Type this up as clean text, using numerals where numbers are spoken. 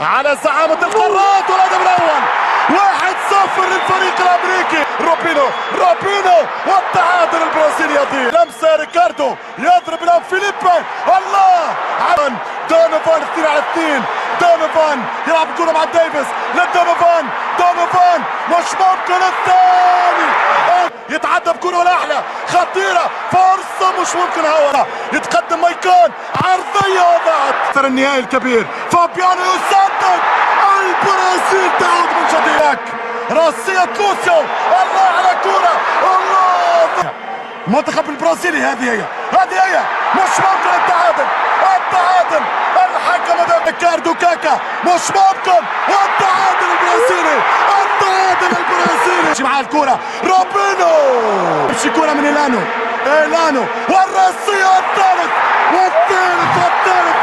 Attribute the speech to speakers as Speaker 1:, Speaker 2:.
Speaker 1: على زعامة القارات والهدف الأول 1-0 للفريق الأمريكي. روبينو والتعادل البرازيلي يضيع. لمسة ريكاردو يضرب الآن فيليبي. الله دونوفان 2-2. دونوفان يلعب كرة مع ديفيس لدونوفان. دونوفان مش ممكن الثاني يتعدى بكرة الأحلى خطيرة فرصة مش ممكن. هوا يتقدم مايكون عرضية وضعت. أثر النهائي الكبير فابيانو يسدد. البرازيل تعود من جديد. راسية لوسيو. الله على كرة. الله المنتخب البرازيلي. هذه هي مش ممكن التعادل. الحكم هذا ريكاردو كاكا مش ممكن والتعادل البرازيلي. التعادل البرازيلي مع الكرة روبينو يمشي كرة من إيلانو والراسية الثالث والثالث